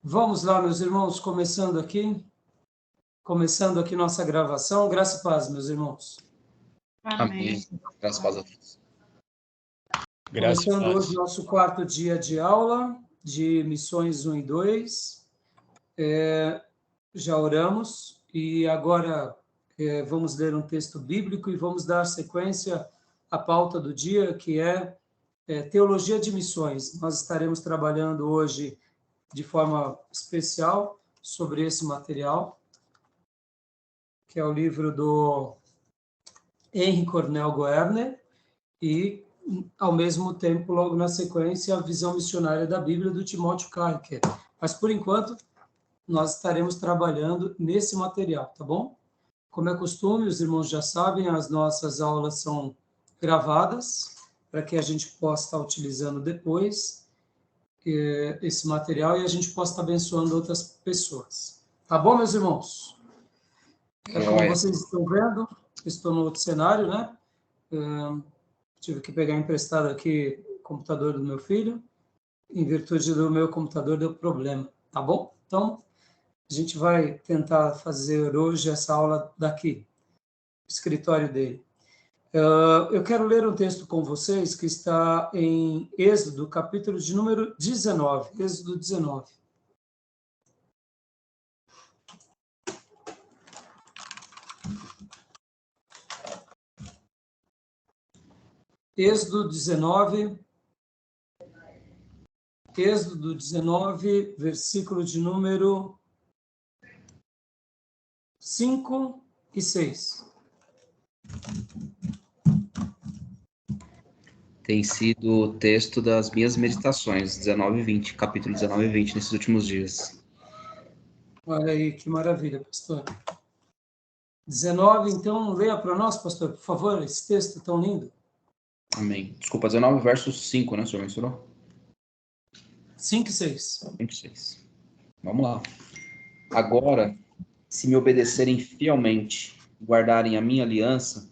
Vamos lá, meus irmãos, começando aqui nossa gravação. Graça e paz, meus irmãos. Amém. Graças a Deus. Começando hoje nosso quarto dia de aula de Missões 1 e 2. Já oramos e agora vamos ler um texto bíblico e vamos dar sequência à pauta do dia, que é Teologia de Missões. Nós estaremos trabalhando hoje de forma especial sobre esse material, que é o livro do Henri Cornel Goerner, e, ao mesmo tempo, logo na sequência, a visão missionária da Bíblia, do Timóteo Carricker. Mas, por enquanto, nós estaremos trabalhando nesse material, tá bom? Como é costume, os irmãos já sabem, as nossas aulas são gravadas, para que a gente possa estar utilizando depois esse material e a gente possa estar abençoando outras pessoas. Tá bom, meus irmãos? Como vocês estão vendo, estou no outro cenário, né? Tive que pegar emprestado aqui o computador do meu filho. Em virtude do meu computador deu problema, tá bom? Então, a gente vai tentar fazer hoje essa aula daqui, no escritório dele. Eu quero ler um texto com vocês que está em Êxodo, capítulo de número 19. Êxodo 19. Êxodo 19, versículo de número 5 e 6. Tem sido o texto das minhas meditações, 19 e 20, capítulo 19 e 20, nesses últimos dias. Olha aí, que maravilha, pastor. 19, então, leia para nós, pastor, por favor, esse texto tão lindo. Amém. Desculpa, 19 versos 5, né, o senhor mencionou? 5 e 6. 5 e 6. Vamos lá. Agora, se me obedecerem fielmente, guardarem a minha aliança,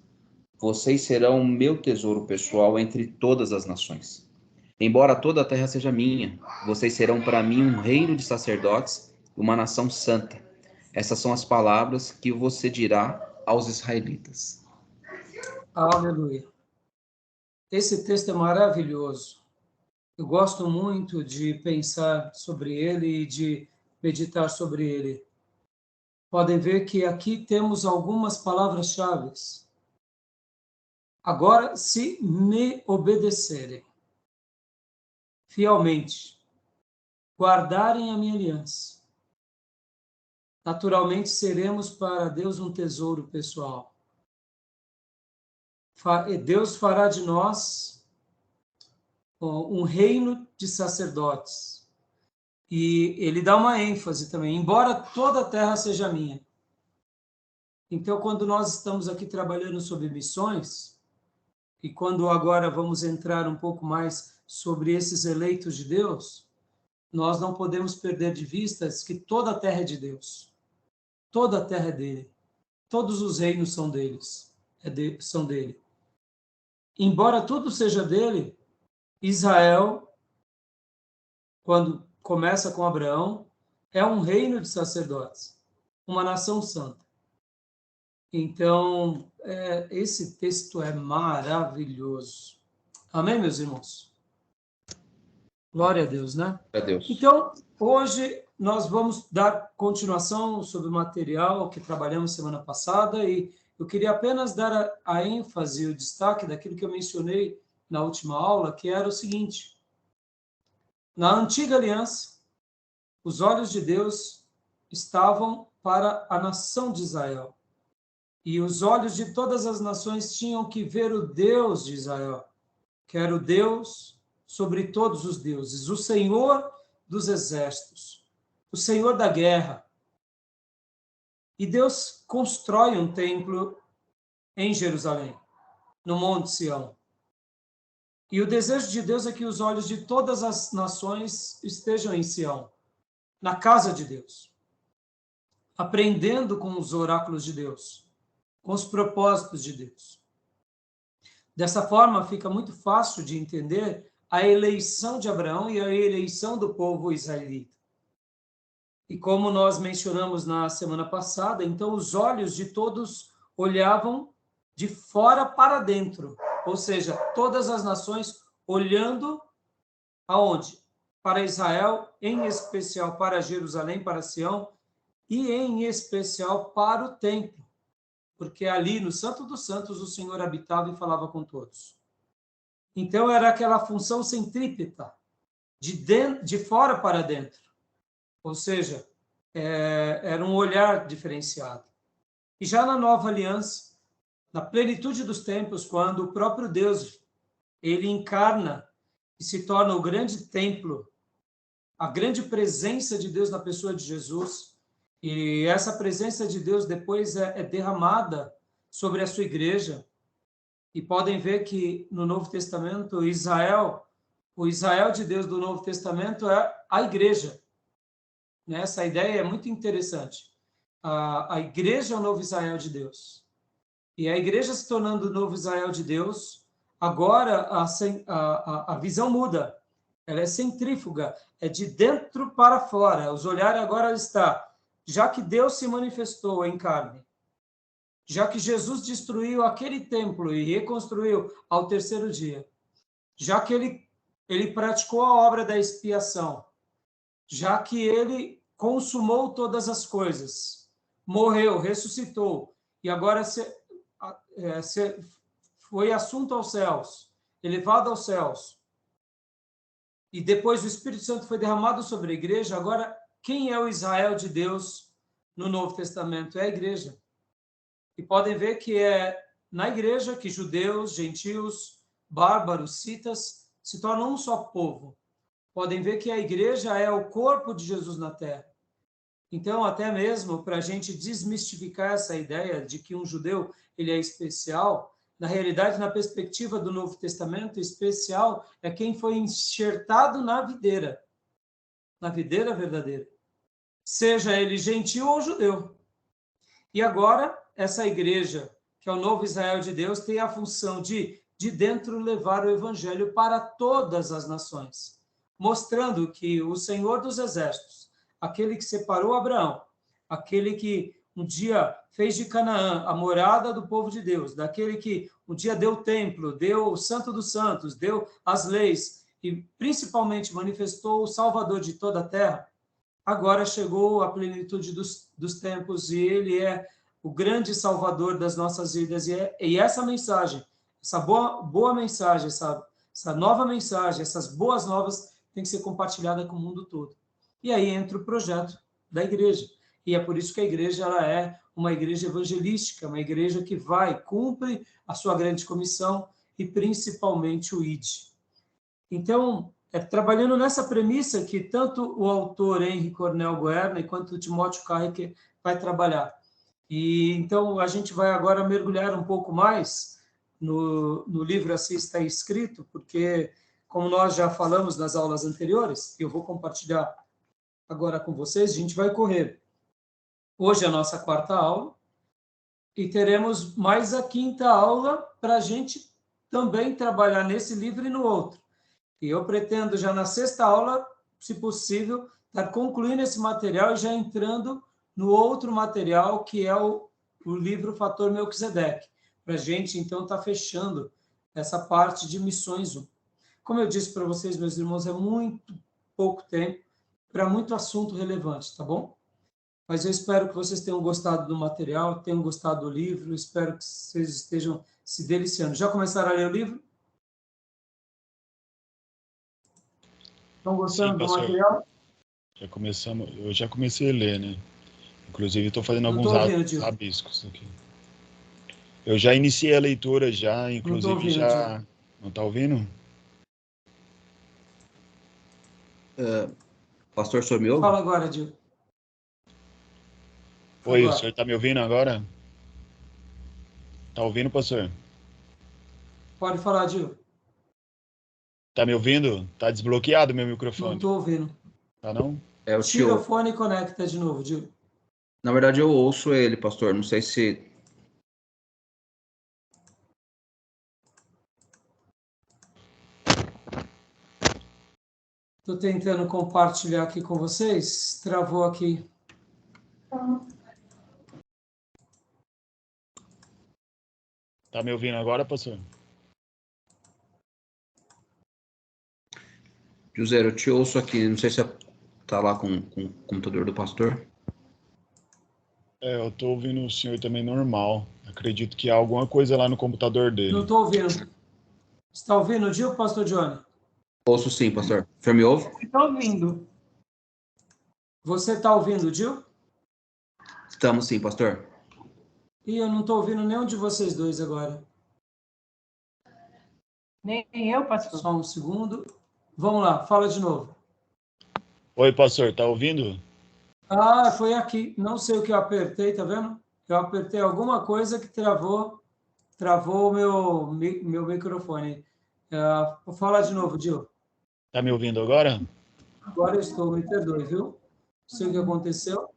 vocês serão o meu tesouro pessoal entre todas as nações. Embora toda a terra seja minha, vocês serão para mim um reino de sacerdotes, uma nação santa. Essas são as palavras que você dirá aos israelitas. Aleluia. Esse texto é maravilhoso. Eu gosto muito de pensar sobre ele e de meditar sobre ele. Podem ver que aqui temos algumas palavras-chave. Agora, se me obedecerem fielmente, guardarem a minha aliança, naturalmente seremos para Deus um tesouro pessoal. Deus fará de nós um reino de sacerdotes. E ele dá uma ênfase também, embora toda a terra seja minha. Então, quando nós estamos aqui trabalhando sobre missões, e quando agora vamos entrar um pouco mais sobre esses eleitos de Deus, nós não podemos perder de vista que toda a terra é de Deus. Toda a terra é dele. Todos os reinos são deles, são dele. Embora tudo seja dele, Israel, quando começa com Abraão, é um reino de sacerdotes, uma nação santa. Então, esse texto é maravilhoso. Amém, meus irmãos? Glória a Deus, né? Glória a Deus. Então, hoje nós vamos dar continuação sobre o material que trabalhamos semana passada e eu queria apenas dar a ênfase e o destaque daquilo que eu mencionei na última aula, que era o seguinte: na antiga aliança, os olhos de Deus estavam para a nação de Israel. E os olhos de todas as nações tinham que ver o Deus de Israel, que era o Deus sobre todos os deuses, o Senhor dos exércitos, o Senhor da guerra. E Deus constrói um templo em Jerusalém, no Monte Sião. E o desejo de Deus é que os olhos de todas as nações estejam em Sião, na casa de Deus, aprendendo com os oráculos de Deus, com os propósitos de Deus. Dessa forma, fica muito fácil de entender a eleição de Abraão e a eleição do povo israelita. E como nós mencionamos na semana passada, então os olhos de todos olhavam de fora para dentro, ou seja, todas as nações olhando aonde? Para Israel, em especial para Jerusalém, para Sião, e em especial para o templo, porque ali no Santo dos Santos o Senhor habitava e falava com todos. Então era aquela função centrípeta, de fora para dentro, ou seja, era um olhar diferenciado. E já na nova aliança, na plenitude dos tempos, quando o próprio Deus ele encarna e se torna o grande templo, a grande presença de Deus na pessoa de Jesus, e essa presença de Deus depois é derramada sobre a sua igreja. E podem ver que no Novo Testamento, o Israel de Deus do Novo Testamento é a igreja. Essa ideia é muito interessante. A igreja é o novo Israel de Deus. E a igreja se tornando o novo Israel de Deus, agora a visão muda. Ela é centrífuga, é de dentro para fora. Os olhares agora está, já que Deus se manifestou em carne, já que Jesus destruiu aquele templo e reconstruiu ao terceiro dia, já que ele praticou a obra da expiação, já que ele consumou todas as coisas, morreu, ressuscitou, e agora foi assunto aos céus, elevado aos céus, e depois o Espírito Santo foi derramado sobre a igreja. Agora, quem é o Israel de Deus no Novo Testamento? É a igreja. E podem ver que é na igreja que judeus, gentios, bárbaros, citas se tornam um só povo. Podem ver que a igreja é o corpo de Jesus na terra. Então, até mesmo para a gente desmistificar essa ideia de que um judeu ele é especial, na realidade, na perspectiva do Novo Testamento, especial é quem foi enxertado na videira verdadeira, seja ele gentil ou judeu. E agora, essa igreja, que é o novo Israel de Deus, tem a função de dentro, levar o evangelho para todas as nações, mostrando que o Senhor dos Exércitos, aquele que separou Abraão, aquele que um dia fez de Canaã a morada do povo de Deus, daquele que um dia deu o templo, deu o Santo dos Santos, deu as leis e principalmente manifestou o Salvador de toda a terra, agora chegou a plenitude dos tempos e ele é o grande Salvador das nossas vidas. E essa mensagem, essa boa mensagem, essa nova mensagem, essas boas novas tem que ser compartilhada com o mundo todo. E aí entra o projeto da igreja. E é por isso que a igreja ela é uma igreja evangelística, uma igreja que cumpre a sua grande comissão e principalmente o ID. Então, trabalhando nessa premissa que tanto o autor Henry Cornell Guerna quanto o Timóteo Carrick vai trabalhar. E então a gente vai agora mergulhar um pouco mais no livro Assim Está Escrito, porque como nós já falamos nas aulas anteriores, eu vou compartilhar agora com vocês, a gente vai correr. Hoje é a nossa quarta aula e teremos mais a quinta aula para a gente também trabalhar nesse livro e no outro. E eu pretendo já na sexta aula, se possível, estar concluindo esse material e já entrando no outro material, que é o livro Fator Melquisedeque, para a gente, então, estar fechando essa parte de missões 1. Como eu disse para vocês, meus irmãos, é muito pouco tempo para muito assunto relevante, tá bom? Mas eu espero que vocês tenham gostado do material, tenham gostado do livro, espero que vocês estejam se deliciando. Já começaram a ler o livro? Estão gostando do material? Eu já comecei a ler, né? Inclusive, estou fazendo alguns rabiscos aqui. Eu já iniciei a leitura, inclusive já... Não está ouvindo? Pastor, o senhor me ouve? Fala agora, Dil. Oi, o senhor está me ouvindo agora? Está ouvindo, pastor? Pode falar, Dil. Está me ouvindo? Está desbloqueado meu microfone. Não estou ouvindo. Tá não? Tira o fone e conecta de novo, Dil. Na verdade, eu ouço ele, pastor. Não sei se... Estou tentando compartilhar aqui com vocês. Travou aqui. Tá me ouvindo agora, pastor? José, eu te ouço aqui. Não sei se tá lá com o computador do pastor. Eu tô ouvindo o senhor também normal. Acredito que há alguma coisa lá no computador dele. Não estou ouvindo. Você está ouvindo o Gil, pastor Johnny? Ouço sim, pastor. O senhor me ouve? Estou ouvindo. Você está ouvindo, Gil? Estamos sim, pastor. E eu não estou ouvindo nenhum de vocês dois agora. Nem eu, pastor. Só um segundo. Vamos lá, fala de novo. Oi, pastor, tá ouvindo? Ah, foi aqui. Não sei o que eu apertei, tá vendo? Eu apertei alguma coisa que travou o meu microfone. Fala de novo, Gil. Tá me ouvindo agora? Agora eu estou, me perdoe, viu? Não sei o que aconteceu.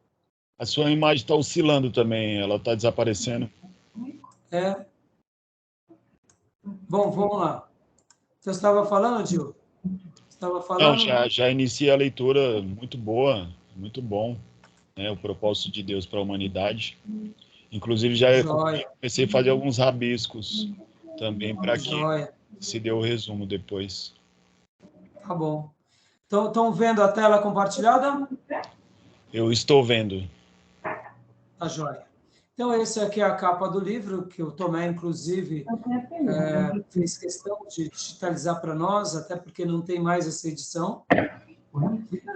A sua imagem está oscilando também, ela está desaparecendo. Bom, vamos lá. Você estava falando, Gil? Estava falando? Não, já inicia a leitura, muito boa, muito bom, né? O propósito de Deus para a humanidade. Inclusive, já comecei a fazer alguns rabiscos também para que se dê o resumo depois. Tá bom. Estão vendo a tela compartilhada? Eu estou vendo. Tá joia. Então, esse aqui é a capa do livro, que o Tomé, inclusive, fez questão de digitalizar para nós, até porque não tem mais essa edição.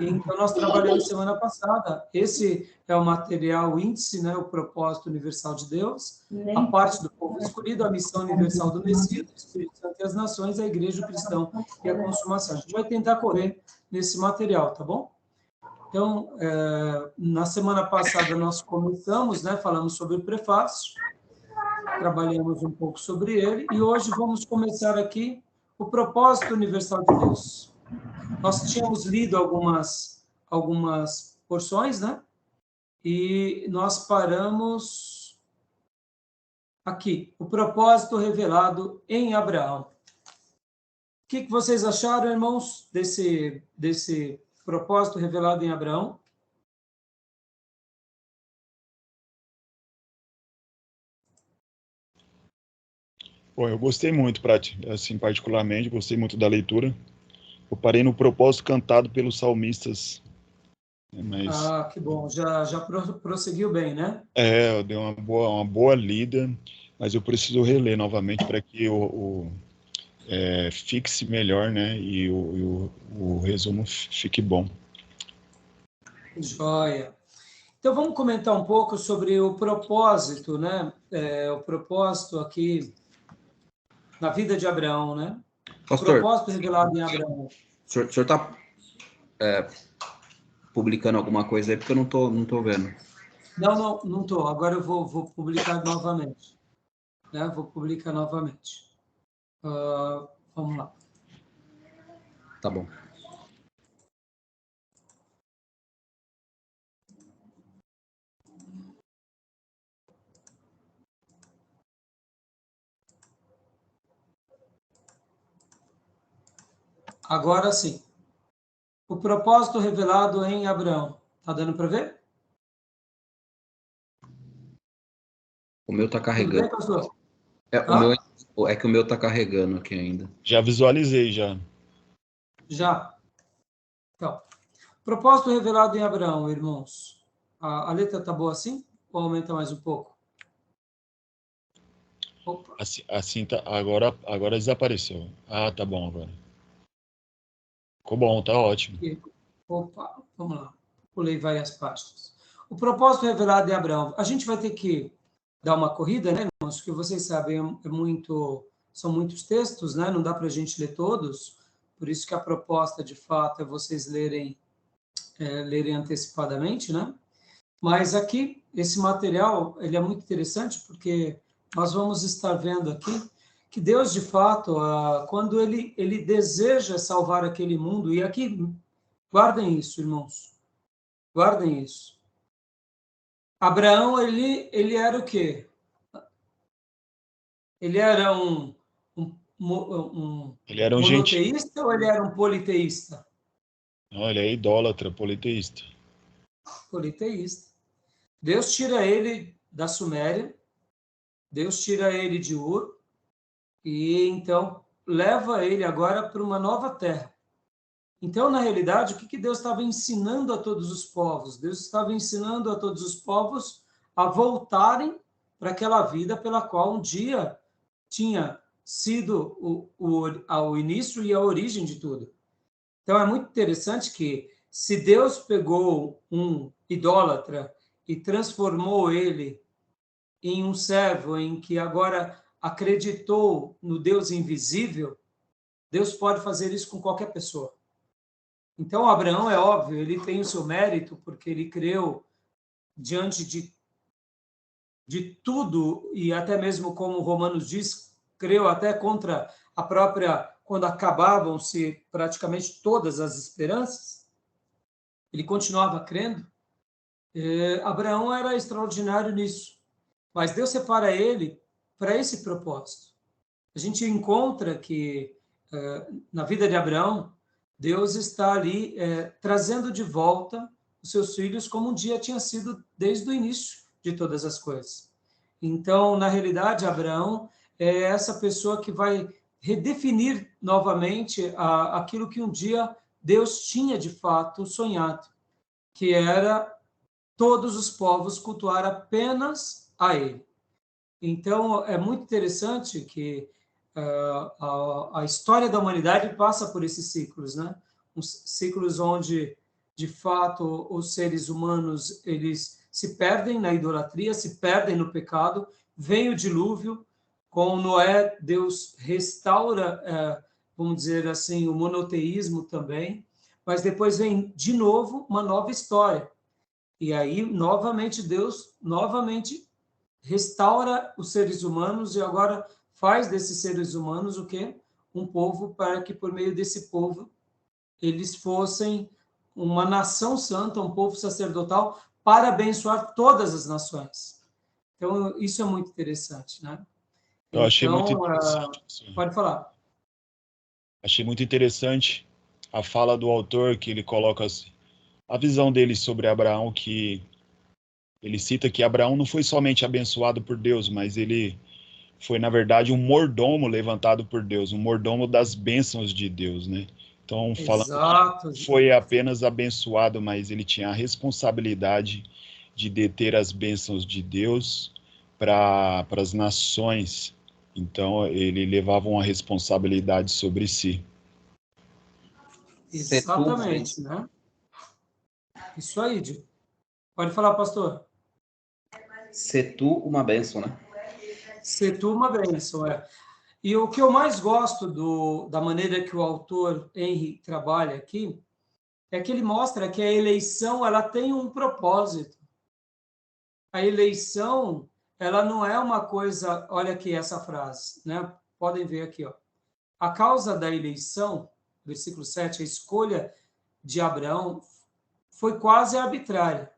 Então, nós trabalhamos semana passada. Esse é o material índice, né, o propósito universal de Deus, a parte do povo escolhido, a missão universal do Messias, o Espírito Santo e as nações, a igreja, o cristão e a consumação. A gente vai tentar correr nesse material, tá bom? Então, na semana passada nós começamos, né, falamos sobre o prefácio, trabalhamos um pouco sobre ele, e hoje vamos começar aqui o propósito universal de Deus. Nós tínhamos lido algumas porções, né, e nós paramos aqui, o propósito revelado em Abraão. O que vocês acharam, irmãos, desse propósito revelado em Abraão? Bom, eu gostei muito, assim, particularmente, gostei muito da leitura. Eu parei no propósito cantado pelos salmistas. Mas, que bom, já prosseguiu bem, né? Eu dei uma boa lida, mas eu preciso reler novamente para que fixe melhor, né? E o resumo fique bom. Joia. Então, vamos comentar um pouco sobre o propósito, né? O propósito aqui na vida de Abraão, né? Pastor, o propósito revelado em Abraão. O senhor está publicando alguma coisa aí, porque eu não tô vendo. Não estou. Agora eu vou publicar novamente. Né? Vou publicar novamente. Vamos lá. Tá bom. Agora sim. O propósito revelado em Abraão. Tá dando para ver? O meu tá carregando. Tudo bem, pastor? Que o meu tá carregando aqui ainda. Já visualizei, já. Já. Então, propósito revelado em Abraão, irmãos. A letra tá boa assim? Ou aumenta mais um pouco? Opa. Assim tá, agora desapareceu. Ah, tá bom agora. Ficou bom, tá ótimo. Opa, vamos lá. Pulei várias páginas. O propósito revelado em Abraão. A gente vai ter que dar uma corrida, né, irmãos? Porque vocês sabem, são muitos textos, né? Não dá para a gente ler todos. Por isso que a proposta, de fato, é vocês lerem antecipadamente, né? Mas aqui, esse material, ele é muito interessante, porque nós vamos estar vendo aqui que Deus, de fato, quando ele deseja salvar aquele mundo, e aqui, guardem isso, irmãos, guardem isso. Abraão, ele era o quê? Ele era ele era um monoteísta ou ele era um politeísta? Olha, é idólatra, politeísta. Politeísta. Deus tira ele da Suméria, Deus tira ele de Ur, e então leva ele agora para uma nova terra. Então, na realidade, o que Deus estava ensinando a todos os povos? Deus estava ensinando a todos os povos a voltarem para aquela vida pela qual um dia tinha sido o início e a origem de tudo. Então, é muito interessante que, se Deus pegou um idólatra e transformou ele em um servo, em que agora acreditou no Deus invisível, Deus pode fazer isso com qualquer pessoa. Então, Abraão, é óbvio, ele tem o seu mérito, porque ele creu diante de tudo, e até mesmo, como Romanos diz, creu até contra a própria, quando acabavam-se praticamente todas as esperanças, ele continuava crendo. Abraão era extraordinário nisso, mas Deus separa ele para esse propósito. A gente encontra que, na vida de Abraão, Deus está ali trazendo de volta os seus filhos como um dia tinha sido desde o início de todas as coisas. Então, na realidade, Abraão é essa pessoa que vai redefinir novamente aquilo que um dia Deus tinha de fato sonhado, que era todos os povos cultuar apenas a ele. Então, é muito interessante que a história da humanidade passa por esses ciclos, né? Uns ciclos onde, de fato, os seres humanos eles se perdem na idolatria, se perdem no pecado, vem o dilúvio, com Noé, Deus restaura, vamos dizer assim, o monoteísmo também, mas depois vem de novo uma nova história. E aí, novamente, Deus restaura os seres humanos e agora faz desses seres humanos o quê? Um povo, para que por meio desse povo eles fossem uma nação santa, um povo sacerdotal, para abençoar todas as nações. Então, isso é muito interessante, né? Eu achei muito interessante. Pode falar. Achei muito interessante a fala do autor, que ele coloca assim, a visão dele sobre Abraão, que ele cita que Abraão não foi somente abençoado por Deus, mas ele foi, na verdade, um mordomo levantado por Deus, um mordomo das bênçãos de Deus, né? Então, falando Exato. que foi apenas abençoado, mas ele tinha a responsabilidade de deter as bênçãos de Deus para as nações. Então, ele levava uma responsabilidade sobre si. Exatamente, né? Isso aí, Di. Pode falar, pastor. Ser tu uma bênção, né? Ser tu uma bênção, é. E o que eu mais gosto da maneira que o autor Henry trabalha aqui é que ele mostra que a eleição ela tem um propósito. A eleição ela não é uma coisa, olha aqui essa frase, né? Podem ver aqui, ó. A causa da eleição, versículo 7, a escolha de Abraão foi quase arbitrária.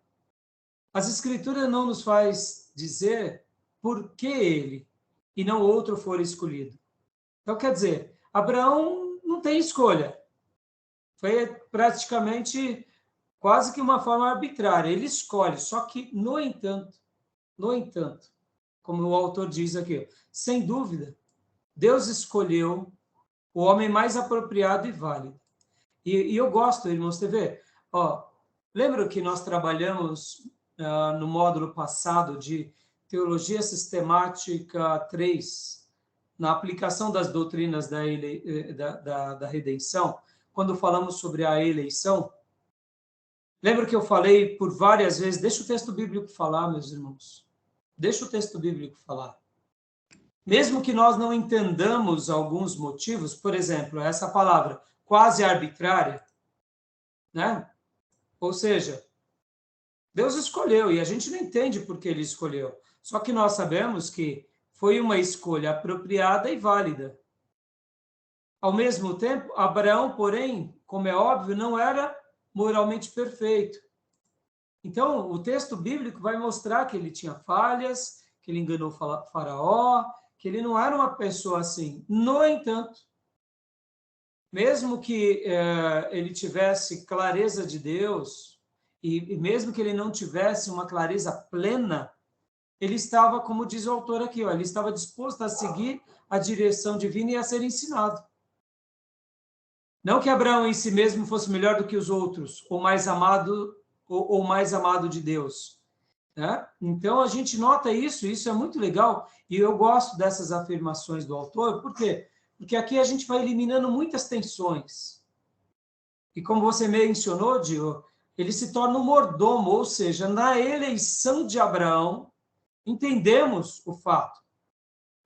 As escrituras não nos faz dizer por que ele e não outro for escolhido. Então, quer dizer, Abraão não tem escolha. Foi praticamente quase que uma forma arbitrária. Ele escolhe, só que, no entanto, como o autor diz aqui, sem dúvida, Deus escolheu o homem mais apropriado e válido. E eu gosto, irmãos, TV, lembra que nós trabalhamos no módulo passado de Teologia Sistemática 3, na aplicação das doutrinas da redenção, quando falamos sobre a eleição? Lembra que eu falei por várias vezes, deixa o texto bíblico falar, meus irmãos. Deixa o texto bíblico falar. Mesmo que nós não entendamos alguns motivos, por exemplo, essa palavra quase arbitrária, né? Ou seja, Deus escolheu e a gente não entende por que ele escolheu. Só que nós sabemos que foi uma escolha apropriada e válida. Ao mesmo tempo, Abraão, porém, como é óbvio, não era moralmente perfeito. Então, o texto bíblico vai mostrar que ele tinha falhas, que ele enganou o Faraó, que ele não era uma pessoa assim. No entanto, mesmo que ele tivesse clareza de Deus, e mesmo que ele não tivesse uma clareza plena, ele estava, como diz o autor aqui, ó, ele estava disposto a seguir a direção divina e a ser ensinado. Não que Abraão em si mesmo fosse melhor do que os outros, ou mais amado de Deus, né? Então a gente nota isso é muito legal, e eu gosto dessas afirmações do autor. Por quê? Porque aqui a gente vai eliminando muitas tensões. E como você mencionou, Dio, ele se torna um mordomo, ou seja, na eleição de Abraão, entendemos o fato,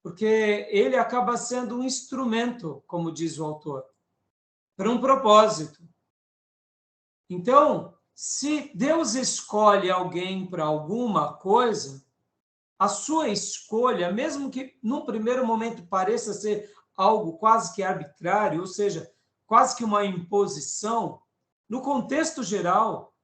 porque ele acaba sendo um instrumento, como diz o autor, para um propósito. Então, se Deus escolhe alguém para alguma coisa, a sua escolha, mesmo que num primeiro momento pareça ser algo quase que arbitrário, ou seja, quase que uma imposição, no contexto geral,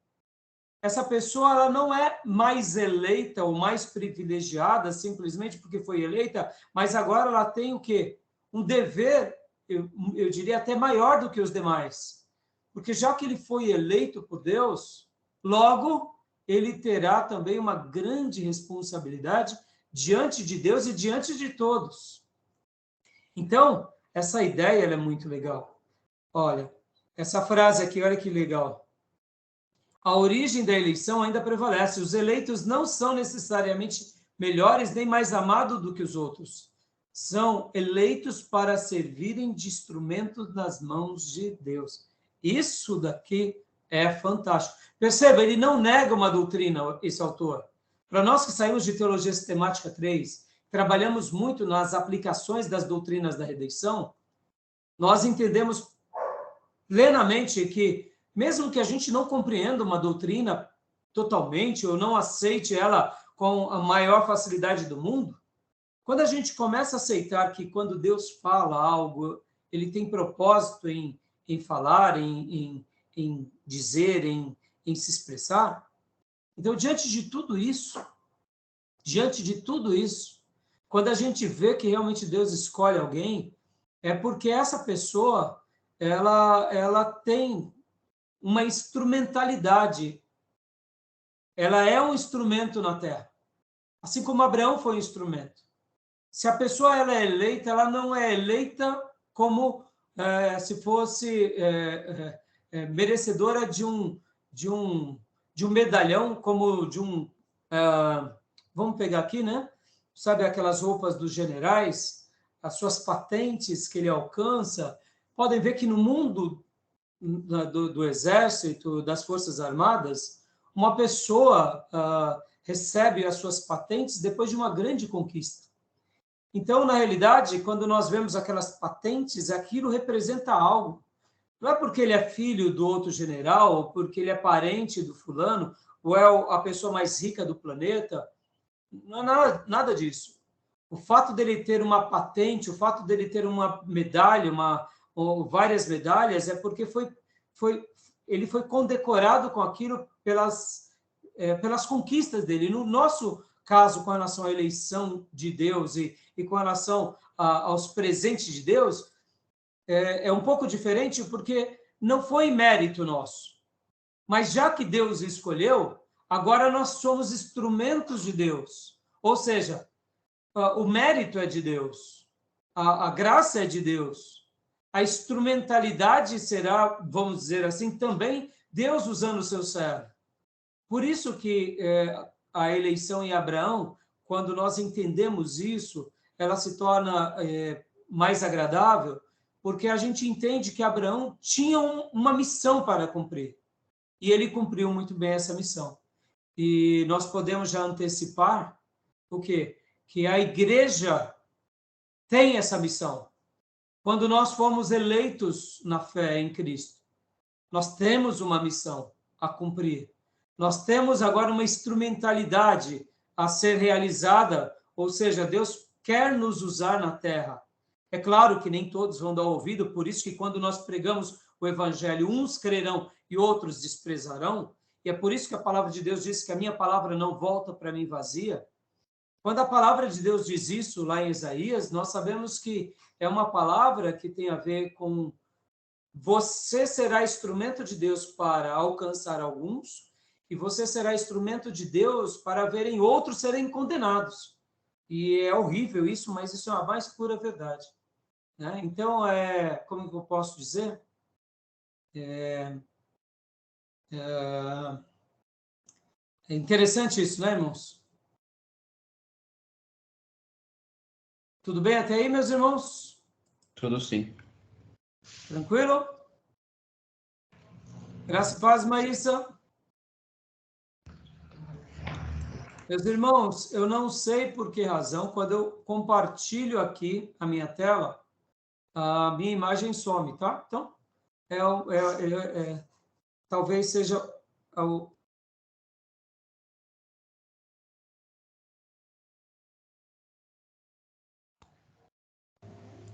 essa pessoa ela não é mais eleita ou mais privilegiada simplesmente porque foi eleita, mas agora ela tem o quê? Um dever, eu diria até maior do que os demais. Porque já que ele foi eleito por Deus, logo ele terá também uma grande responsabilidade diante de Deus e diante de todos. Então, essa ideia ela é muito legal. Olha, essa frase aqui, olha que legal. A origem da eleição ainda prevalece. Os eleitos não são necessariamente melhores nem mais amados do que os outros. São eleitos para servirem de instrumentos nas mãos de Deus. Isso daqui é fantástico. Perceba, ele não nega uma doutrina, esse autor. Para nós que saímos de Teologia Sistemática 3, trabalhamos muito nas aplicações das doutrinas da redenção, nós entendemos plenamente que, mesmo que a gente não compreenda uma doutrina totalmente, ou não aceite ela com a maior facilidade do mundo, quando a gente começa a aceitar que quando Deus fala algo, ele tem propósito em falar, em dizer, em se expressar, então, diante de tudo isso, quando a gente vê que realmente Deus escolhe alguém, é porque essa pessoa ela tem uma instrumentalidade. Ela é um instrumento na Terra. Assim como Abraão foi um instrumento. Se a pessoa ela é eleita, ela não é eleita como se fosse merecedora de um medalhão, como de um... vamos pegar aqui, né? Sabe aquelas roupas dos generais, as suas patentes que ele alcança? Podem ver que no mundo do exército, das forças armadas, uma pessoa recebe as suas patentes depois de uma grande conquista. Então, na realidade, quando nós vemos aquelas patentes, aquilo representa algo. Não é porque ele é filho do outro general, ou porque ele é parente do fulano, ou é a pessoa mais rica do planeta. Não é nada disso. O fato dele ter uma patente, o fato dele ter uma medalha, ou várias medalhas, é porque ele foi condecorado com aquilo pelas conquistas dele. No nosso caso, com relação à eleição de Deus e com relação aos presentes de Deus, é um pouco diferente, porque não foi mérito nosso. Mas já que Deus escolheu, agora nós somos instrumentos de Deus. Ou seja, o mérito é de Deus, a graça é de Deus. A instrumentalidade será, vamos dizer assim, também Deus usando o seu servo. Por isso que a eleição em Abraão, quando nós entendemos isso, ela se torna mais agradável, porque a gente entende que Abraão tinha uma missão para cumprir. E ele cumpriu muito bem essa missão. E nós podemos já antecipar o quê? Que a igreja tem essa missão. Quando nós fomos eleitos na fé em Cristo, nós temos uma missão a cumprir. Nós temos agora uma instrumentalidade a ser realizada, ou seja, Deus quer nos usar na terra. É claro que nem todos vão dar ouvido, por isso que quando nós pregamos o evangelho, uns crerão e outros desprezarão, e é por isso que a palavra de Deus diz que a minha palavra não volta para mim vazia. Quando a palavra de Deus diz isso lá em Isaías, nós sabemos que é uma palavra que tem a ver com você será instrumento de Deus para alcançar alguns, e você será instrumento de Deus para verem outros serem condenados. E é horrível isso, mas isso é a mais pura verdade, né? Então, como eu posso dizer? É interessante isso, né, irmãos? Tudo bem até aí, meus irmãos? Tudo sim. Tranquilo? Graça e paz, Maísa. Meus irmãos, eu não sei por que razão, quando eu compartilho aqui a minha tela, a minha imagem some, tá? Então, talvez seja o...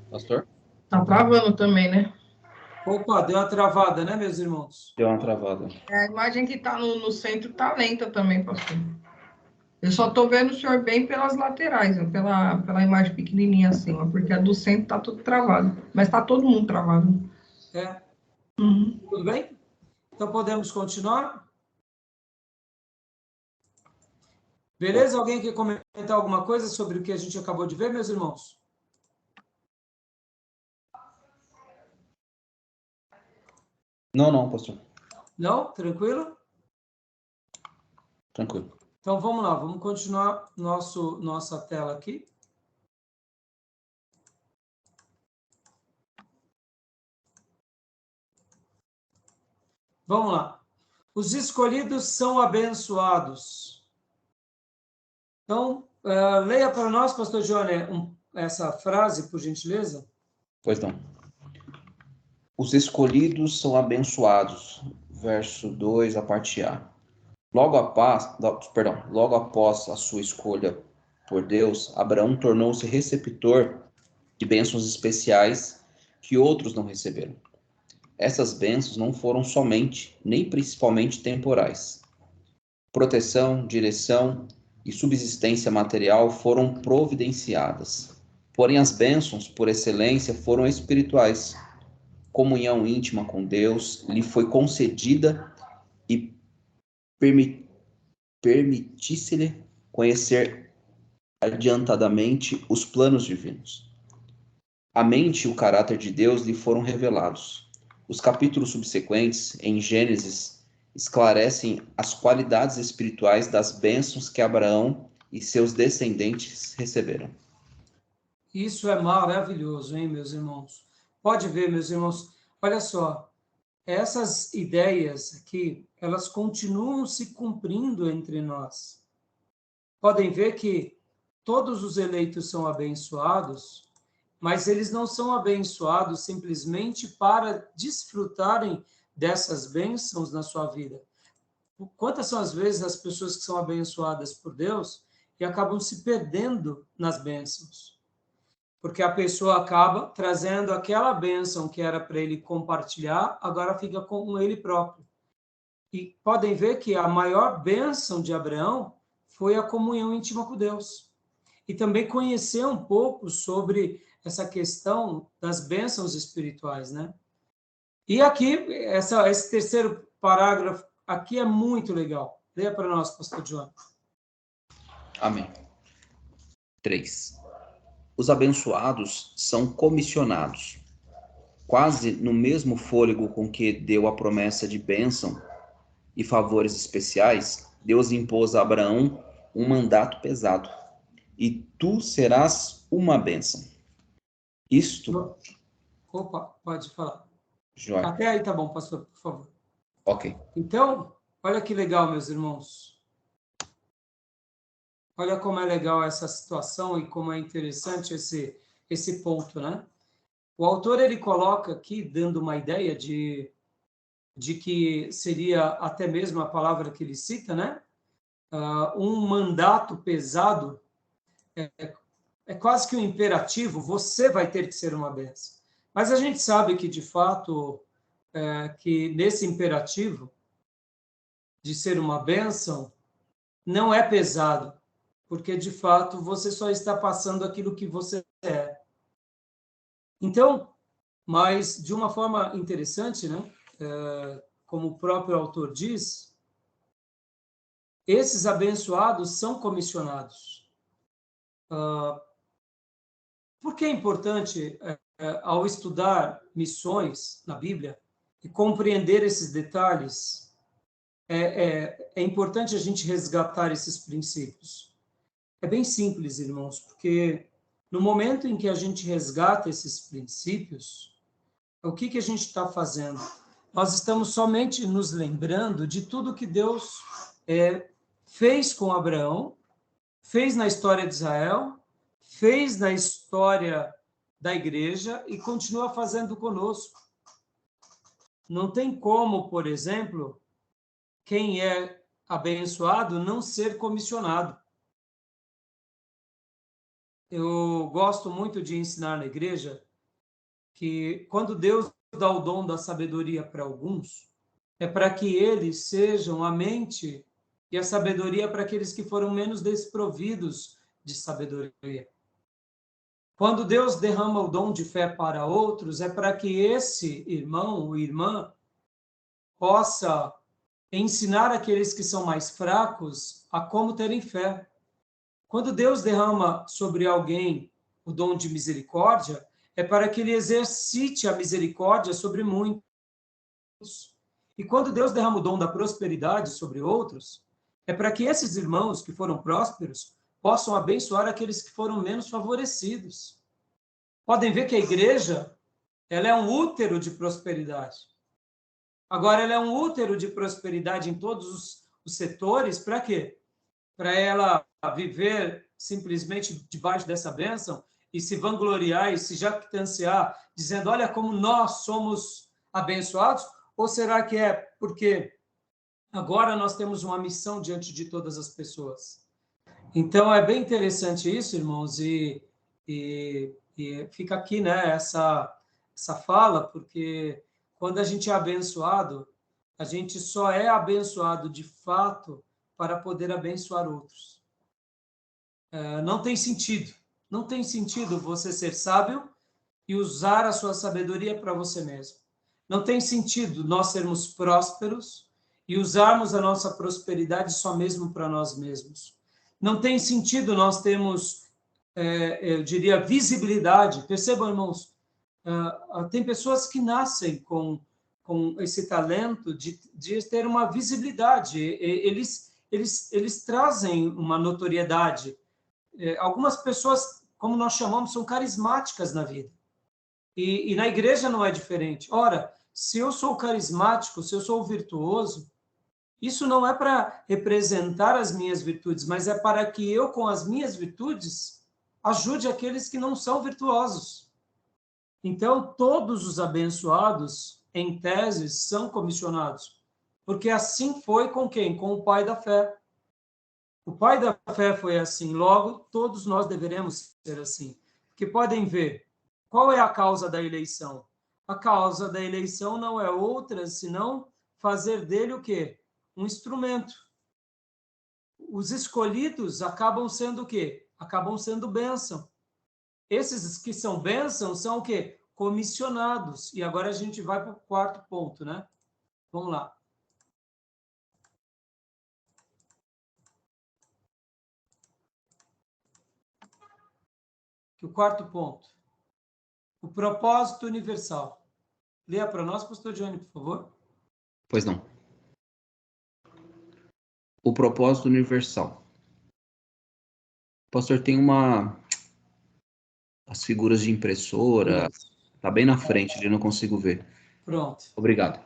Pastor? Tá travando também, né? Opa, deu uma travada, né, meus irmãos? Deu uma travada. A imagem que tá no centro tá lenta também, pastor. Eu só tô vendo o senhor bem pelas laterais, ó, pela imagem pequenininha assim, ó, porque a do centro tá tudo travado. Mas tá todo mundo travado. Tudo bem? Então, podemos continuar? Beleza? Alguém quer comentar alguma coisa sobre o que a gente acabou de ver, meus irmãos? Não, pastor. Não? Tranquilo? Tranquilo. Então, vamos lá. Vamos continuar nossa tela aqui. Vamos lá. Os escolhidos são abençoados. Então, leia para nós, pastor Johnny, essa frase, por gentileza. Pois não. Os escolhidos são abençoados. Verso 2, a parte A. Logo após a sua escolha por Deus, Abraão tornou-se receptor de bênçãos especiais que outros não receberam. Essas bênçãos não foram somente, nem principalmente temporais. Proteção, direção e subsistência material foram providenciadas. Porém, as bênçãos, por excelência, foram espirituais. Comunhão íntima com Deus lhe foi concedida e permitisse-lhe conhecer adiantadamente os planos divinos. A mente e o caráter de Deus lhe foram revelados. Os capítulos subsequentes, em Gênesis, esclarecem as qualidades espirituais das bênçãos que Abraão e seus descendentes receberam. Isso é maravilhoso, hein, meus irmãos? Pode ver, meus irmãos, olha só, essas ideias aqui, elas continuam se cumprindo entre nós. Podem ver que todos os eleitos são abençoados, mas eles não são abençoados simplesmente para desfrutarem dessas bênçãos na sua vida. Quantas são as vezes as pessoas que são abençoadas por Deus e acabam se perdendo nas bênçãos? Porque a pessoa acaba trazendo aquela bênção que era para ele compartilhar, agora fica com ele próprio. E podem ver que a maior bênção de Abraão foi a comunhão íntima com Deus. E também conhecer um pouco sobre essa questão das bênçãos espirituais, né? E aqui, esse terceiro parágrafo aqui é muito legal. Leia para nós, pastor John. Amém. 3. Os abençoados são comissionados. Quase no mesmo fôlego com que deu a promessa de bênção e favores especiais, Deus impôs a Abraão um mandato pesado. E tu serás uma bênção. Isto... Opa, pode falar. Joia. Até aí tá bom, pastor, por favor. Ok. Então, olha que legal, meus irmãos. Olha como é legal essa situação e como é interessante esse ponto, né? O autor, ele coloca aqui, dando uma ideia de que seria até mesmo a palavra que ele cita, né? Um mandato pesado, é quase que um imperativo, você vai ter que ser uma bênção. Mas a gente sabe que, de fato, que nesse imperativo de ser uma bênção, não é pesado, porque, de fato, você só está passando aquilo que você é. Então, Mas, de uma forma interessante, né? Como o próprio autor diz, esses abençoados são comissionados. Por que é importante, ao estudar missões na Bíblia e compreender esses detalhes, é importante a gente resgatar esses princípios? É bem simples, irmãos, porque no momento em que a gente resgata esses princípios, o que a gente está fazendo? Nós estamos somente nos lembrando de tudo que Deus fez com Abraão, fez na história de Israel, fez na história da igreja e continua fazendo conosco. Não tem como, por exemplo, quem é abençoado não ser comissionado. Eu gosto muito de ensinar na igreja que quando Deus dá o dom da sabedoria para alguns, é para que eles sejam a mente e a sabedoria para aqueles que foram menos desprovidos de sabedoria. Quando Deus derrama o dom de fé para outros, é para que esse irmão ou irmã possa ensinar aqueles que são mais fracos a como terem fé. Quando Deus derrama sobre alguém o dom de misericórdia, é para que ele exercite a misericórdia sobre muitos. E quando Deus derrama o dom da prosperidade sobre outros, é para que esses irmãos que foram prósperos possam abençoar aqueles que foram menos favorecidos. Podem ver que a igreja, ela é um útero de prosperidade. Agora, ela é um útero de prosperidade em todos os setores, para quê? Para ela viver simplesmente debaixo dessa bênção e se vangloriar e se jactanciar, dizendo, olha como nós somos abençoados? Ou será que é porque agora nós temos uma missão diante de todas as pessoas? Então, é bem interessante isso, irmãos, e fica aqui, né, essa fala, porque quando a gente é abençoado, a gente só é abençoado de fato para poder abençoar outros. Não tem sentido você ser sábio e usar a sua sabedoria para você mesmo. Não tem sentido nós sermos prósperos e usarmos a nossa prosperidade só mesmo para nós mesmos. Não tem sentido nós termos, eu diria, visibilidade. Percebam, irmãos, tem pessoas que nascem com esse talento de ter uma visibilidade. Eles trazem uma notoriedade. Algumas pessoas, como nós chamamos, são carismáticas na vida. E na igreja não é diferente. Ora, se eu sou carismático, se eu sou virtuoso, isso não é para representar as minhas virtudes, mas é para que eu, com as minhas virtudes, ajude aqueles que não são virtuosos. Então, todos os abençoados, em tese, são comissionados. Porque assim foi com quem? Com o pai da fé. O pai da fé foi assim, logo, todos nós deveremos ser assim. Porque podem ver, qual é a causa da eleição? A causa da eleição não é outra, senão fazer dele o quê? Um instrumento. Os escolhidos acabam sendo o quê? Acabam sendo bênção. Esses que são bênçãos são o quê? Comissionados. E agora a gente vai para o quarto ponto, né? Vamos lá. O quarto ponto. O propósito universal. Leia para nós, pastor Johnny, por favor. Pois não. O propósito universal. Pastor, tem as figuras de impressora, tá bem na frente, eu não consigo ver. Pronto. Obrigado.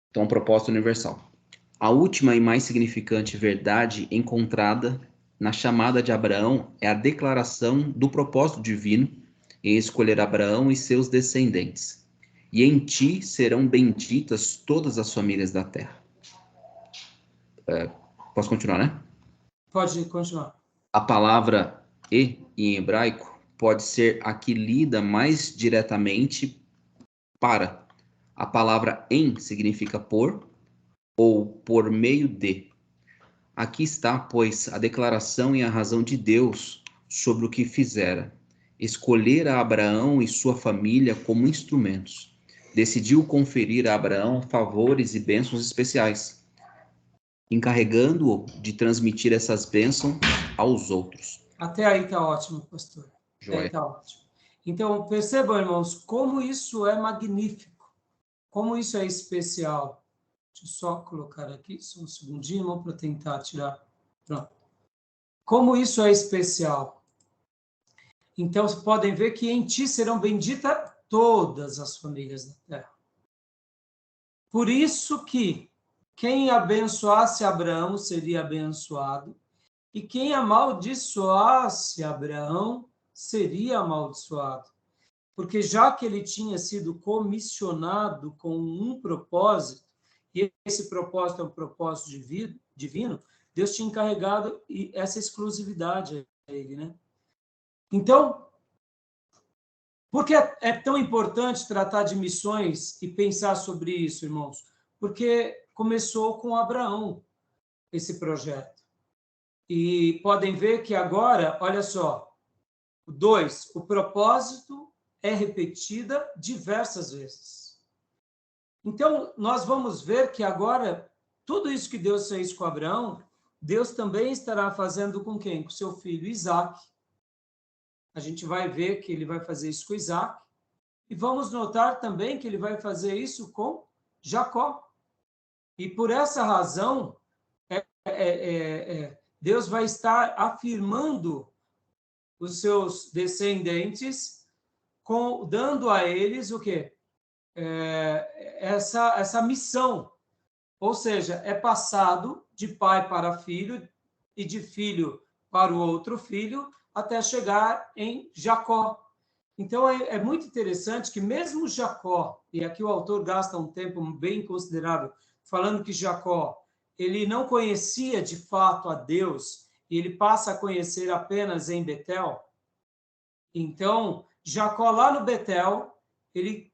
Então, propósito universal. A última e mais significante verdade encontrada na chamada de Abraão é a declaração do propósito divino em escolher Abraão e seus descendentes. E em ti serão benditas todas as famílias da terra. Posso continuar, né? Pode continuar. A palavra e, em hebraico, pode ser aqui lida mais diretamente para. A palavra em significa por ou por meio de. Aqui está, pois, a declaração e a razão de Deus sobre o que fizera. escolher a Abraão e sua família como instrumentos. Decidiu conferir a Abraão favores e bênçãos especiais, encarregando-o de transmitir essas bênçãos aos outros. Até aí está ótimo, pastor. Joia. Está ótimo. Então, percebam, irmãos, como isso é magnífico, como isso é especial. Deixa eu só colocar aqui, só um segundinho, irmão, para tentar tirar. Pronto. Como isso é especial. Então, vocês podem ver que em ti serão benditas todas as famílias da terra. Por isso que quem abençoasse Abraão seria abençoado, e quem amaldiçoasse Abraão seria amaldiçoado. Porque já que ele tinha sido comissionado com um propósito, e esse propósito é um propósito divino, Deus tinha encarregado essa exclusividade a ele, né? Então, por que é tão importante tratar de missões e pensar sobre isso, irmãos? Porque começou com Abraão esse projeto. E podem ver que agora, olha só, 2, o propósito é repetida diversas vezes. Então, nós vamos ver que agora, tudo isso que Deus fez com Abraão, Deus também estará fazendo com quem? Com seu filho Isaque. A gente vai ver que ele vai fazer isso com Isaque. E vamos notar também que ele vai fazer isso com Jacó. E por essa razão, Deus vai estar afirmando os seus descendentes, dando a eles o quê? Essa missão. Ou seja, é passado de pai para filho e de filho para o outro filho, até chegar em Jacó. Então, é muito interessante que mesmo Jacó, e aqui o autor gasta um tempo bem considerável, falando que Jacó, ele não conhecia de fato a Deus, e ele passa a conhecer apenas em Betel. Então, Jacó lá no Betel, ele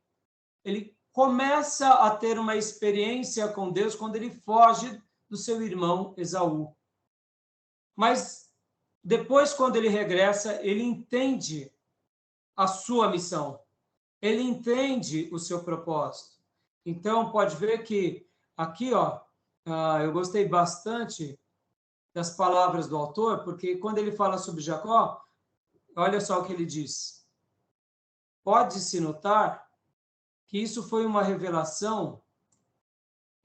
começa a ter uma experiência com Deus quando ele foge do seu irmão Esaú. Mas depois, quando ele regressa, ele entende a sua missão. Ele entende o seu propósito. Então, pode ver que aqui, eu gostei bastante das palavras do autor, porque quando ele fala sobre Jacó, olha só o que ele diz. Pode-se notar que isso foi uma revelação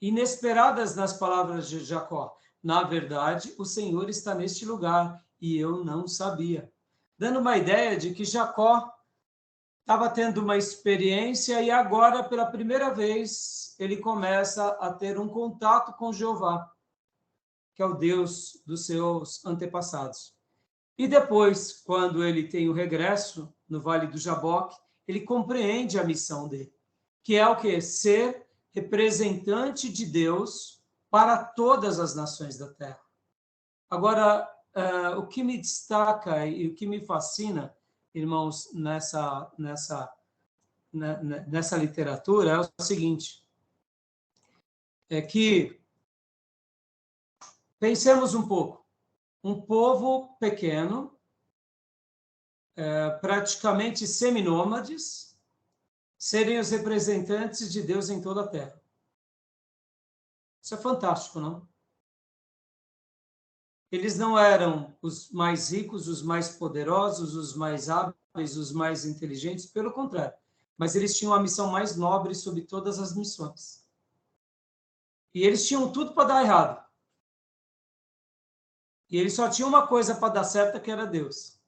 inesperada nas palavras de Jacó. Na verdade, o Senhor está neste lugar e eu não sabia. Dando uma ideia de que Jacó estava tendo uma experiência e agora, pela primeira vez, ele começa a ter um contato com Jeová, que é o Deus dos seus antepassados. E depois, quando ele tem o regresso no Vale do Jaboque, ele compreende a missão dele, que é o quê? Ser representante de Deus para todas as nações da terra. Agora, o que me destaca e o que me fascina, irmãos, nessa literatura é o seguinte, é que pensemos um pouco, um povo pequeno, praticamente seminômades, serem os representantes de Deus em toda a terra. Isso é fantástico, não? Eles não eram os mais ricos, os mais poderosos, os mais hábeis, os mais inteligentes, pelo contrário. Mas eles tinham a missão mais nobre sobre todas as missões. E eles tinham tudo para dar errado. E eles só tinham uma coisa para dar certo, que era Deus.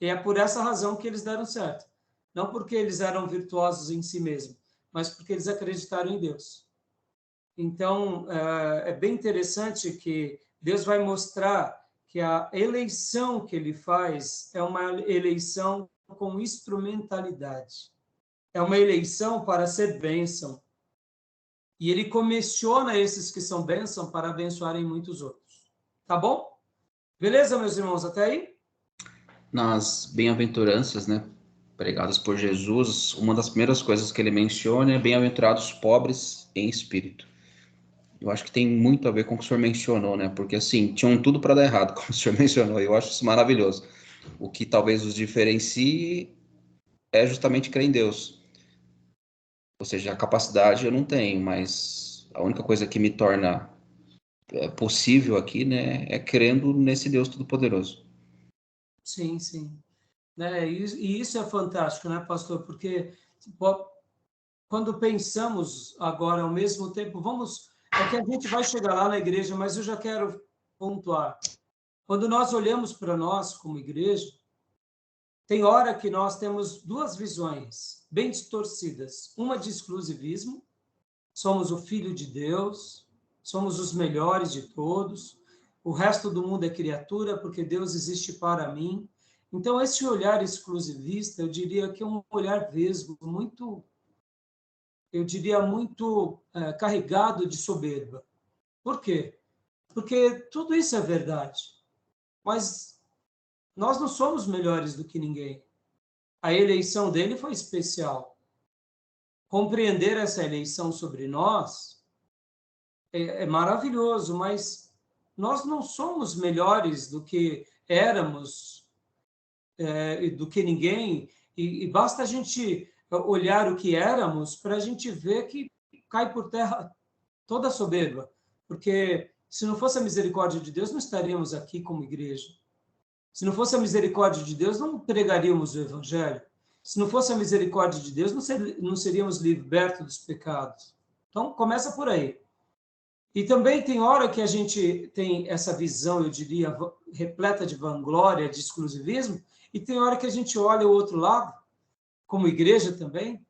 E é por essa razão que eles deram certo. Não porque eles eram virtuosos em si mesmos, mas porque eles acreditaram em Deus. Então, é bem interessante que Deus vai mostrar que a eleição que ele faz é uma eleição com instrumentalidade. É uma eleição para ser bênção. E ele comissiona esses que são bênção para abençoarem muitos outros. Tá bom? Beleza, meus irmãos? Até aí? Nas bem-aventuranças, né, pregadas por Jesus, uma das primeiras coisas que ele menciona é bem-aventurados pobres em espírito. Eu acho que tem muito a ver com o que o senhor mencionou, né? Porque, assim, tinham tudo para dar errado, como o senhor mencionou, e eu acho isso maravilhoso. O que talvez os diferencie é justamente crer em Deus. Ou seja, a capacidade eu não tenho, mas a única coisa que me torna possível aqui, né, é crendo nesse Deus Todo-Poderoso. Sim, sim. E isso é fantástico, né, pastor? Porque quando pensamos agora ao mesmo tempo, é que a gente vai chegar lá na igreja, mas eu já quero pontuar. Quando nós olhamos para nós como igreja, tem hora que nós temos duas visões bem distorcidas. Uma de exclusivismo, somos o filho de Deus, somos os melhores de todos, o resto do mundo é criatura porque Deus existe para mim. Então, esse olhar exclusivista, eu diria que é um olhar vesgo, muito, eu diria, muito carregado de soberba. Por quê? Porque tudo isso é verdade, mas nós não somos melhores do que ninguém. A eleição dele foi especial. Compreender essa eleição sobre nós é maravilhoso, mas nós não somos melhores do que éramos, do que ninguém, e basta a gente olhar o que éramos para a gente ver que cai por terra toda a soberba, porque se não fosse a misericórdia de Deus, não estaríamos aqui como igreja. Se não fosse a misericórdia de Deus, não pregaríamos o evangelho. Se não fosse a misericórdia de Deus, não seríamos libertos dos pecados. Então, começa por aí. E também tem hora que a gente tem essa visão, eu diria, repleta de vanglória, de exclusivismo, e tem hora que a gente olha o outro lado, como igreja também,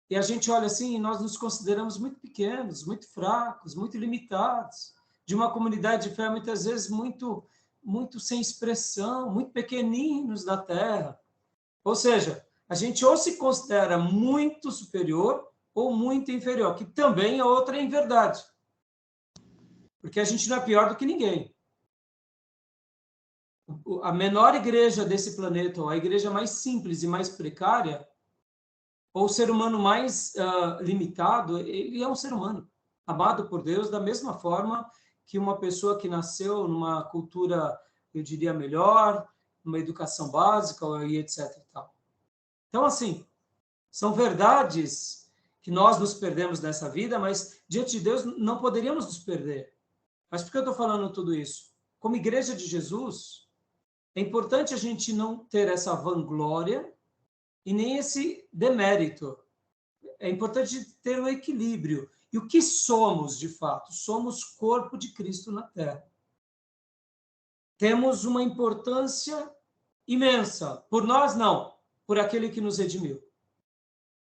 e a gente olha assim e nós nos consideramos muito pequenos, muito fracos, muito limitados, de uma comunidade de fé muitas vezes muito sem expressão, muito pequeninos na terra. Ou seja, a gente ou se considera muito superior ou muito inferior, que também é outra inverdade. Porque a gente não é pior do que ninguém. A menor igreja desse planeta, ou a igreja mais simples e mais precária, ou o ser humano mais limitado, ele é um ser humano, amado por Deus da mesma forma que uma pessoa que nasceu numa cultura, eu diria, melhor, numa educação básica, e etc. E tal. Então, assim, são verdades que nós nos perdemos nessa vida, mas diante de Deus não poderíamos nos perder. Mas por que eu estou falando tudo isso? Como igreja de Jesus, é importante a gente não ter essa vanglória e nem esse demérito. É importante ter um equilíbrio. E o que somos, de fato? Somos corpo de Cristo na Terra. Temos uma importância imensa. Por nós, não. Por aquele que nos redimiu.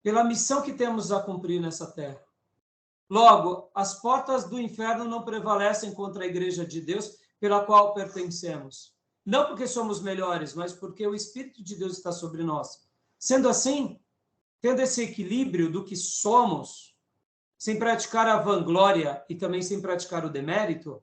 Pela missão que temos a cumprir nessa terra. Logo, as portas do inferno não prevalecem contra a igreja de Deus, pela qual pertencemos. Não porque somos melhores, mas porque o Espírito de Deus está sobre nós. Sendo assim, tendo esse equilíbrio do que somos, sem praticar a vanglória e também sem praticar o demérito,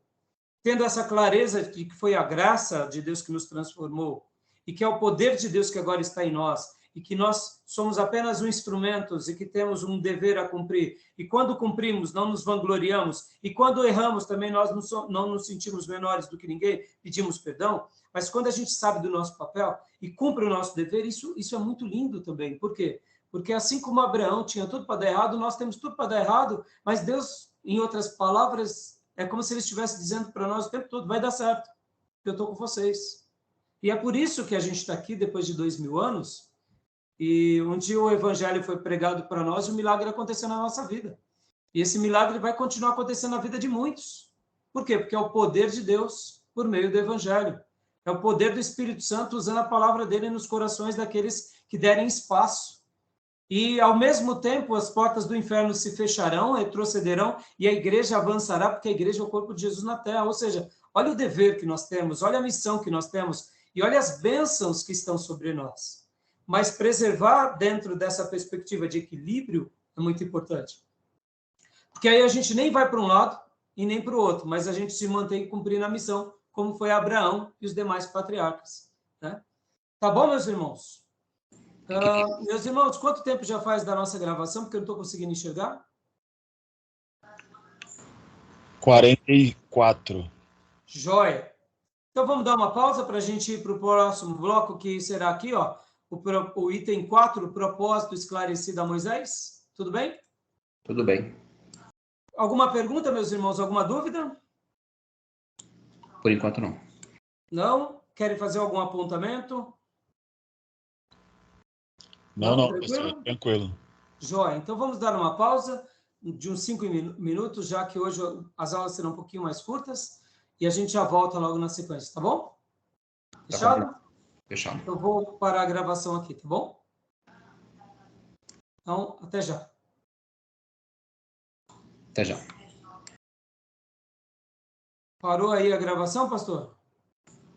tendo essa clareza de que foi a graça de Deus que nos transformou e que é o poder de Deus que agora está em nós e que nós somos apenas um instrumento e que temos um dever a cumprir. E quando cumprimos, não nos vangloriamos. E quando erramos, também nós não nos sentimos menores do que ninguém, pedimos perdão. Mas quando a gente sabe do nosso papel e cumpre o nosso dever, isso é muito lindo também. Por quê? Porque assim como Abraão tinha tudo para dar errado, nós temos tudo para dar errado, mas Deus, em outras palavras, é como se ele estivesse dizendo para nós o tempo todo, vai dar certo, eu estou com vocês. E é por isso que a gente está aqui, depois de 2000 anos, e um dia o evangelho foi pregado para nós e o milagre aconteceu na nossa vida. E esse milagre vai continuar acontecendo na vida de muitos. Por quê? Porque é o poder de Deus por meio do evangelho. É o poder do Espírito Santo usando a palavra dele nos corações daqueles que derem espaço. E, ao mesmo tempo, as portas do inferno se fecharão, retrocederão, e a igreja avançará, porque a igreja é o corpo de Jesus na terra. Ou seja, olha o dever que nós temos, olha a missão que nós temos, e olha as bênçãos que estão sobre nós. Mas preservar dentro dessa perspectiva de equilíbrio é muito importante. Porque aí a gente nem vai para um lado e nem para o outro, mas a gente se mantém cumprindo a missão, como foi Abraão e os demais patriarcas. Né? Tá bom, meus irmãos? Meus irmãos, quanto tempo já faz da nossa gravação? Porque eu não estou conseguindo enxergar. 44. Joia. Então, vamos dar uma pausa para a gente ir para o próximo bloco, que será aqui, ó, o item 4, o propósito esclarecido a Moisés. Tudo bem? Tudo bem. Alguma pergunta, meus irmãos? Alguma dúvida? Por enquanto, não. Não? Querem fazer algum apontamento? Não, tranquilo? Tranquilo. Joia. Então, vamos dar uma pausa de uns 5 minutos, já que hoje as aulas serão um pouquinho mais curtas, e a gente já volta logo na sequência, tá bom? Fechado? Tá, fechado. Eu vou parar a gravação aqui, tá bom? Então, até já. Até já. Parou aí a gravação, pastor?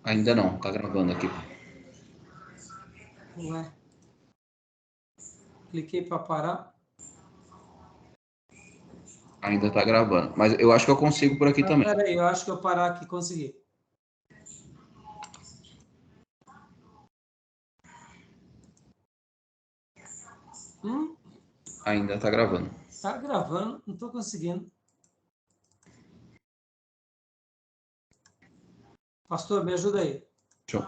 Ainda não, tá gravando aqui. Ué. Cliquei para parar. Ainda tá gravando. Mas eu acho que eu consigo por aqui também. Peraí, eu acho que eu parar aqui, consegui. Ainda tá gravando. Tá gravando, não estou conseguindo. Pastor, me ajuda aí. Show.